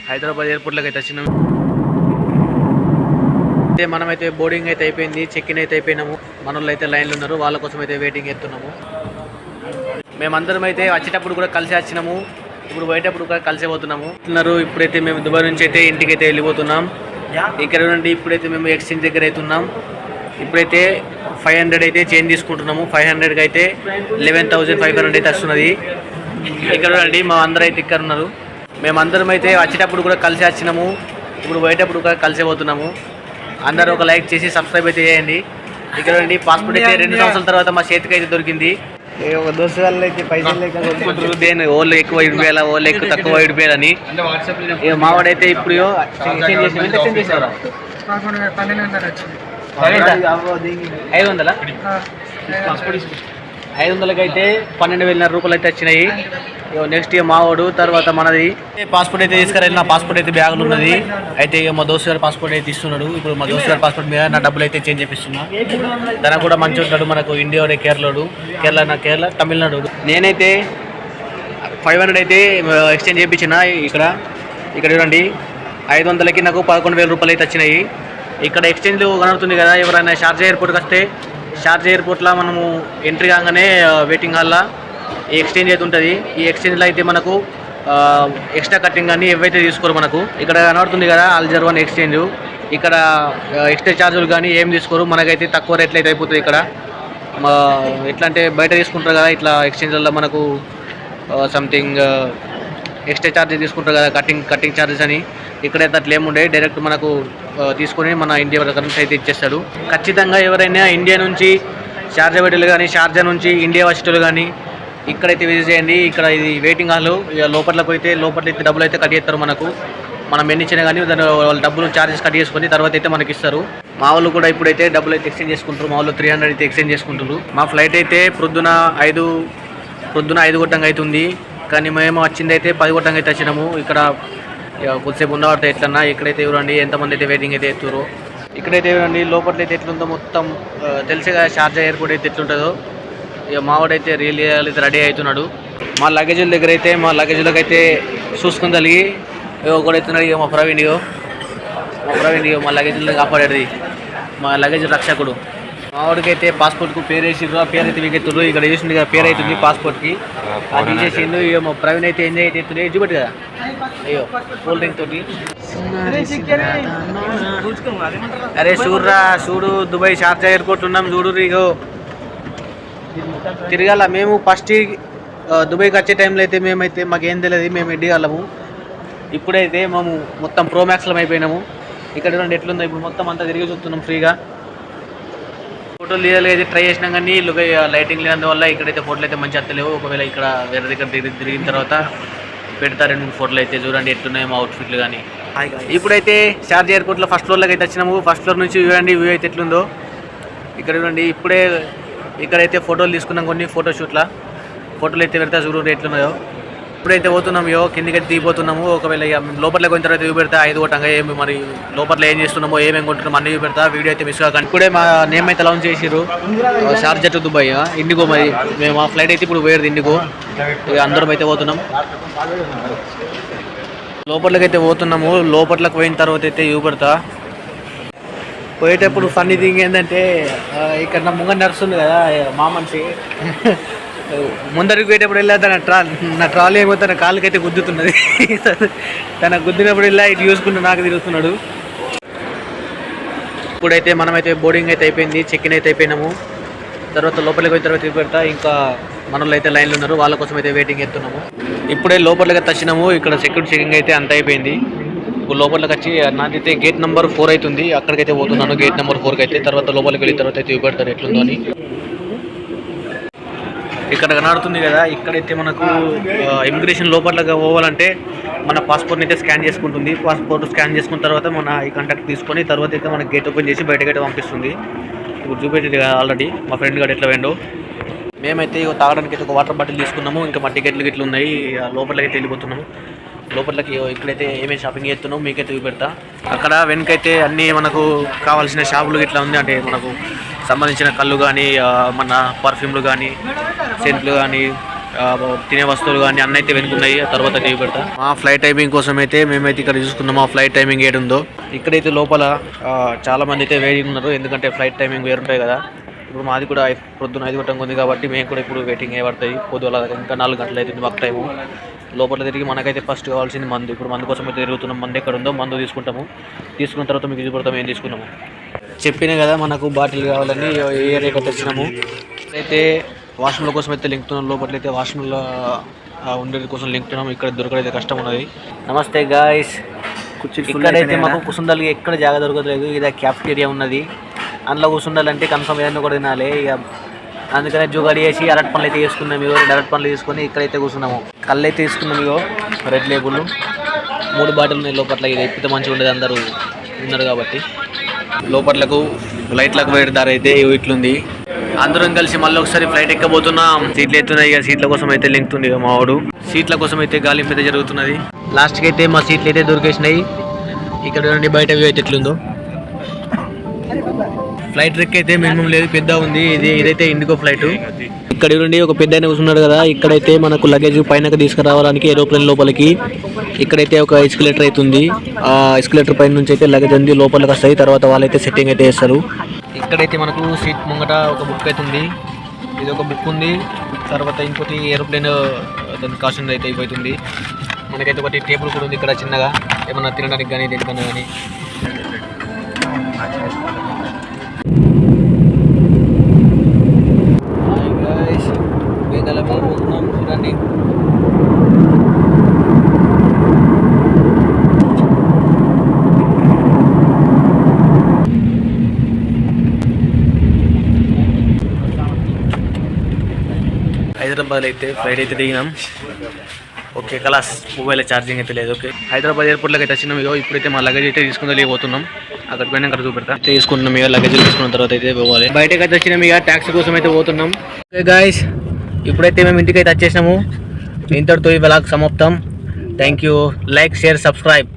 హైదరాబాద్ ఎయిర్పోర్ట్లోకి అయితే వచ్చినాము. అయితే మనమైతే బోర్డింగ్ అయితే అయిపోయింది, చెక్ ఇన్ అయితే అయిపోయినాము. మన వాళ్ళు అయితే లైన్లో ఉన్నారు, వాళ్ళ కోసం అయితే వెయిటింగ్ చేస్తున్నాము. మేమందరం అయితే వచ్చేటప్పుడు కూడా కలిసి వచ్చినాము, ఇప్పుడు పోయేటప్పుడు కూడా కలిసి పోతున్నాము. ఇప్పుడైతే మేము దుబాయ్ నుంచి అయితే ఇంటికి అయితే వెళ్ళిపోతున్నాం. ఇక్కడ నుండి ఇప్పుడైతే మేము ఎక్స్చేంజ్ దగ్గర అవుతున్నాం. ఇప్పుడైతే 500 అయితే చేంజ్ తీసుకుంటున్నాము. 500కి అయితే 11,500 అయితే వస్తున్నది. ఇక్కడ నుండి మా అందరూ అయితే ఇక్కడ ఉన్నారు. మేమందరం అయితే వచ్చేటప్పుడు కూడా కలిసి వచ్చినాము, ఇప్పుడు పోయేటప్పుడు కూడా కలిసి పోతున్నాము. అందరూ ఒక లైక్ చేసి సబ్స్క్రైబ్ అయితే చేయండి. ఇక్కడ నుండి పాస్పోర్ట్ అయితే 2 సంవత్సరాల తర్వాత మా చేతికి అయితే దొరికింది. దోస్తు వాళ్ళు అయితే పైసలు దేని ఓళ్ళు ఎక్కువ ఇడిపోయాలా, ఓళ్ళు ఎక్కువ తక్కువ ఇడిపోయాలని. మావాడైతే ఇప్పుడు 500కి అయితే 12,000 రూపాయలు అయితే వచ్చినాయి. నెక్స్ట్ ఇక మావాడు తర్వాత మనది పాస్పోర్ట్ అయితే తీసుకురెళ్ళిన పాస్పోర్ట్ అయితే బ్యాగులు ఉన్నది. అయితే ఇక మా దోస్తు గారు పాస్పోర్ట్ అయితే ఇస్తున్నాడు. ఇప్పుడు మా దోస్తు గారి పాస్పోర్ట్ మీద నా డబ్బులు అయితే చేంజ్ చేపిస్తున్నా. తనకు కూడా మంచి ఉంటాడు, మనకు ఇండియా కేరళ తమిళనాడు. నేనైతే 500 అయితే ఎక్స్చేంజ్ చేయించిన. ఇక్కడ చూడండి 500కి నాకు 11,000 రూపాయలు అయితే వచ్చినాయి. ఇక్కడ ఎక్స్చేంజ్ కనబడుతుంది కదా, ఎవరైనా షార్జా ఎయిర్పోర్ట్కి వస్తే షార్జా ఎయిర్పోర్ట్లో మనము ఎంట్రీ కాగానే వెయిటింగ్ హాల్లో ఈ ఎక్స్చేంజ్ అయితే ఉంటుంది. ఈ ఎక్స్చేంజ్లో అయితే మనకు ఎక్స్ట్రా కట్టింగ్ కానీ ఏవైతే తీసుకోరు. మనకు ఇక్కడ కనబడుతుంది కదా అల్జర్వన్ ఎక్స్చేంజ్, ఇక్కడ ఎక్స్ట్రా ఛార్జులు కానీ ఏం తీసుకోరు. మనకైతే తక్కువ రేట్లు అయితే అయిపోతుంది. ఇక్కడ ఎట్లా అంటే బయట తీసుకుంటారు కదా, ఇట్లా ఎక్స్చేంజ్లలో మనకు సంథింగ్ ఎక్స్ట్రా ఛార్జెస్ తీసుకుంటారు కదా, కట్టింగ్ ఛార్జెస్ అని. ఇక్కడైతే అట్లా ఏముండే, డైరెక్ట్ మనకు తీసుకొని మన ఇండియా కరెన్సీ అయితే ఇచ్చేస్తాడు. ఖచ్చితంగా ఎవరైనా ఇండియా నుంచి షార్జా వెడలు కానీ షార్జా నుంచి ఇండియా వచ్చేటోళ్ళు కానీ ఇక్కడైతే విజిట్ చేయండి. ఇక్కడ ఇది వెయిటింగ్ హాల్. ఇక లోపలికి అయితే డబ్బులు అయితే కట్ చేస్తారు. మనం ఎన్ని ఇచ్చినా కానీ వాళ్ళ డబ్బులు ఛార్జెస్ కట్ చేసుకొని తర్వాత అయితే మనకి ఇస్తారు. మా వాళ్ళు కూడా ఇప్పుడైతే డబ్బులు అయితే ఎక్స్చేంజ్ చేసుకుంటారు. మా వాళ్ళు 300 అయితే ఎక్స్చేంజ్ చేసుకుంటారు. మా ఫ్లైట్ అయితే ప్రొద్దున 5 గొట్టంగా అవుతుంది, కానీ మేము వచ్చింది అయితే 10 గొట్టంగా అయితే వచ్చినాము. ఇక్కడ కొద్దిసేపు ఉన్నవాడితే ఎట్లన్నా ఇక్కడైతే చూడండి ఎంతమంది అయితే వెయిటింగ్ అయితే ఎత్తురు. ఇక్కడైతే చూడండి లోపల అయితే ఎట్లుందో మొత్తం తెలిసి కదా షార్జా ఎయిర్పోర్ట్ అయితే ఎట్లుంటుందో. ఇక మావాడైతే అయితే రెడీ అవుతున్నాడు. మా లగేజీల దగ్గర అయితే మా లగేజీలకు అయితే చూసుకుని కలిగి ఒకటి ఎత్తున్నాడు. ఇక మా ప్రవీణ్ మా లగేజీలను కాపాడేది, మా లగేజ్ రక్షకుడు. మావాడికి అయితే పాస్పోర్ట్కు పేరు వేసిండ్రు, ఆ పేరు అయితే వీకెత్తురు. ఇక్కడ వేసిండు కదా పేరు అవుతుంది పాస్పోర్ట్కి, అది తీసేసిండు. ఇక మా ప్రవీణ్ అయితే ఎంజాయ్ అయితే ఎత్తుంది. చూపెట్టు కదా, అయ్యో కూల్ డ్రింక్ తోటి. అరే చూడు దుబాయ్ షార్జా ఎయిర్పోర్ట్ ఉన్నాం చూడు. ఇగో తిరగాల. మేము ఫస్ట్ దుబాయ్కి వచ్చే టైంలో అయితే మేమైతే మాకేం తెలియదు, మేము ఎడ్డిగాళ్ళము. ఇప్పుడైతే మేము మొత్తం ప్రోమాక్స్లం అయిపోయినాము. ఇక్కడ చూడండి ఎట్లుందో, ఇప్పుడు మొత్తం అంతా తిరిగి చూస్తున్నాం ఫ్రీగా. ఫోటోలు తీయాలి అయితే ట్రై చేసినాం కానీ లైటింగ్ లేనందువల్ల ఇక్కడైతే ఫోటోలు అయితే మంచిగా వస్తలేవు. ఒకవేళ ఇక్కడ వేరే దగ్గర తిరిగిన తర్వాత పెడతారు 2-3 ఫోటోలు అయితే. చూడండి ఎట్లున్నాయి మా అవుట్ఫిట్లు కానీ. ఇప్పుడైతే షార్జా ఎయిర్పోర్ట్లో ఫస్ట్ ఫ్లోర్లోకి అయితే వచ్చినాము. ఫస్ట్ ఫ్లోర్ నుంచి చూడండి వ్యూ అయితే ఎట్లుందో. ఇక్కడ చూడండి ఇక్కడైతే ఫోటోలు తీసుకున్నాం, కొన్ని ఫోటోలు అయితే పెడతా చూడండి ఎట్లున్నాయో. ఇప్పుడైతే పోతున్నాం, కిందికి అయితే దిగిపోతున్నాము. ఒకవేళ ఇక లోపలికి పోయిన తర్వాత వ్యూ పెడతా 5 గొట్టంగా ఏమి మరి లోపల ఏం చేస్తున్నామో ఏమేమి కొంటున్నామో అన్ని వ్యూ పెడతా. వీడియో అయితే మిస్ కాకండి. ఇప్పుడే మా నేమ్ అయితే లాంచ్ చేసిర్రు, షార్జా టు దుబాయ్ ఇండిగో. మరి మేము ఆ ఫ్లైట్ అయితే ఇప్పుడు పోయేది ఇండిగో. ఇక అందరం అయితే పోతున్నాం, లోపలికి అయితే పోతున్నాము. లోపలికి పోయిన తర్వాత అయితే వ్యూ పెడతా. పోయేటప్పుడు ఫన్నీ థింగ్ ఏంటంటే ఇక్కడ నా ముంగ నడుస్తుంది కదా మా మనిషి, ముందరికి పోయేటప్పుడు వెళ్ళా నా ట్రాలీ ఏమో తన కాళ్ళకైతే గుద్దుతున్నది. తన గుద్దినప్పుడు వెళ్ళా ఇటు చూసుకుంటూ నాకు తిరుగుతున్నాడు. ఇప్పుడైతే మనమైతే బోర్డింగ్ అయితే అయిపోయింది, చెక్ ఇన్ అయితే అయిపోయినాము. తర్వాత లోపలికి పోయిన తర్వాత పెడతా. ఇంకా మన వాళ్ళు అయితే లైన్లో ఉన్నారు, వాళ్ళ కోసం అయితే వెయిటింగ్ చేస్తున్నాము. ఇప్పుడే లోపలికి వచ్చినాము. ఇక్కడ సెక్యూరిటీ చెకింగ్ అయితే అంత అయిపోయింది. ఇప్పుడు లోపలికి వచ్చి నాకైతే గేట్ నెంబర్ 4 అవుతుంది, అక్కడికైతే పోతున్నాను. గేట్ నెంబర్ 4కి అయితే తర్వాత లోపలికి వెళ్ళిన తర్వాత అయితే చూపెడతారు ఎట్లుందో అని. ఇక్కడ కనబడుతుంది కదా, ఇక్కడైతే మనకు ఇమిగ్రేషన్ లోపలికి పోవాలంటే మన పాస్పోర్ట్ని అయితే స్కాన్ చేసుకుంటుంది. పాస్పోర్ట్ స్కాన్ చేసుకున్న తర్వాత మన ఈ కాంటాక్ట్ తీసుకొని తర్వాత అయితే మనకి గేట్ ఓపెన్ చేసి బయటకైతే పంపిస్తుంది. ఇప్పుడు చూపెట్టింది కదా ఆల్రెడీ మా ఫ్రెండ్ గారు ఎట్లా వెండో. మేమైతే తాగడానికి అయితే ఒక వాటర్ బాటిల్ తీసుకున్నాము. ఇంకా మా టికెట్లు గిట్లు ఉన్నాయి, లోపలికి అయితే వెళ్ళిపోతున్నాము. లోపలికి ఇక్కడైతే ఏమేమి షాపింగ్ చేస్తున్నాం మీకైతే చూపెడతా. అక్కడ వెనకైతే అన్నీ మనకు కావాల్సిన షాపులు ఇట్లా ఉంది. అంటే మనకు సంబంధించిన కళ్ళు కానీ, మన పర్ఫ్యూమ్లు కానీ, సెంట్లు కానీ, తినే వస్తువులు కానీ అన్నీ అయితే వెనుకున్నాయి. ఆ తర్వాత టీవీ పెడతా. మా ఫ్లైట్ టైమింగ్ కోసం అయితే మేమైతే ఇక్కడ చూసుకున్నాం. మా ఫ్లైట్ టైమింగ్ ఏడుందో ఇక్కడైతే లోపల చాలా మంది అయితే వెయిటింగ్ ఉన్నారు. ఎందుకంటే ఫ్లైట్ టైమింగ్ వేరుంటాయి కదా. ఇప్పుడు మాది కూడా పొద్దున 5 గంటలకు ఉంది కాబట్టి మేము కూడా ఇప్పుడు వెయిటింగ్ అయ్యబడతాయి. పొద్దున ఇంకా 4 గంటలు అవుతుంది మాకు టైము. లోపల తిరిగి మనకైతే ఫస్ట్ కావాల్సింది మందు. ఇప్పుడు మందు కోసం అయితే తిరుగుతున్నాం. మందు ఎక్కడ ఉందో మందు తీసుకుంటాము. తీసుకున్న తర్వాత మీకు చూపెడతాము ఏం తీసుకున్నాము. చెప్పినా కదా మనకు బాటిల్ కావాలని ఏ ఏరియాకి తెచ్చినాము. అయితే వాష్రూమ్ల కోసం అయితే లింకుతున్నాం. లోపల అయితే వాష్రూమ్లో ఉండేది కోసం లింకుతున్నాము. ఇక్కడ దొరకడైతే కష్టం ఉన్నది. నమస్తే గాయస్. ఇక్కడైతే మాకు కుసుండాలి ఎక్కడ జాగా దొరకలేదు. ఇది క్యాఫ్టేరియా ఉన్నది. అందులో కూర్చుండాలంటే కన్ఫర్మ్ ఏదైనా కూడా తినాలి. ఇక అందుకనే జుగాడి వేసి అరటి పనులు అయితే వేసుకున్నాం. ఇగో అరటి పనులు తీసుకొని ఇక్కడైతే కూర్చున్నాము. కళ్ళు అయితే తీసుకున్నాం. ఇగో రెడ్ లేబుల్ 3 బాటిల్ ఉన్నాయి లోపల. ఇది ఎప్పితే మంచిగా ఉండేది. అందరూ ఉన్నారు కాబట్టి లోపట్లకు ఫ్లైట్లకు పోయే దారి అయితే ఇట్లుంది. అందరం కలిసి మళ్ళీ ఒకసారి ఫ్లైట్ ఎక్కబోతున్నాం. సీట్లు ఎత్తున్నాయి. ఇక సీట్ల కోసం అయితే లింకుతుంది ఇక మావాడు. సీట్ల కోసం అయితే గాలింపు అయితే జరుగుతున్నది. లాస్ట్కి అయితే మా సీట్లు అయితే దొరికేసినాయి. ఇక్కడ నుండి బయట వ్యూ అయితే ఎట్లుందో. ఫ్లైట్ రెక్ అయితే మినిమం లేదు, పెద్ద ఉంది. ఇదైతే ఇండిగో ఫ్లైట్. ఇక్కడ నుండి ఒక పెద్ద ఆయన కూర్చున్నాడు కదా. ఇక్కడైతే మనకు లగేజ్ పైనకి తీసుకురావడానికి ఏరోప్లేన్ లోపలికి ఇక్కడైతే ఒక ఎస్కలేటర్ అవుతుంది. ఆ ఎస్కలేటర్ పైన నుంచి అయితే లగేజ్ అంది లోపలికి వస్తాయి. తర్వాత వాళ్ళైతే సెట్టింగ్ అయితే చేస్తారు. ఇక్కడైతే మనకు సీట్ ముంగట ఒక బుక్ అయితే ఉంది. ఇది ఒక బుక్ ఉంది. తర్వాత ఇంకోటి ఏరోప్లేన్ దాని కాషన్ అయితే అయిపోతుంది. మనకైతే ఒకటి టేబుల్ కూడా ఉంది ఇక్కడ చిన్నగా, ఏమన్నా తినడానికి కానీ దేనికన్నా కానీ. చూడండి హైదరాబాద్ అయితే ఫ్లైట్ అయితే దిగినాం. ఓకే కలాస్. మొబైల్ ఛార్జింగ్ అయితే లేదు. ఓకే హైదరాబాద్ ఎయిర్పోర్ట్లోకి అయితే వచ్చినాం. ఇగో ఇప్పుడైతే మా లగేజ్ అయితే తీసుకుని వెళ్ళిపోతున్నాం. అక్కడ పోయినా అక్కడ చూపెడతా. తీసుకుంటున్నాం. ఇక లగేజ్ తీసుకున్న తర్వాత అయితే పోవాలి. బయటకు అయితే వచ్చినాం. ఇక ట్యాక్సీ కోసం అయితే పోతున్నాం. ఓకే గాయస్, ఇప్పుడైతే మేము ఇంటికి అయితే వచ్చేసినాము. ఇంతటితో ఈ వ్లాగ్ సమాప్తం. Thank you. Like, share, subscribe.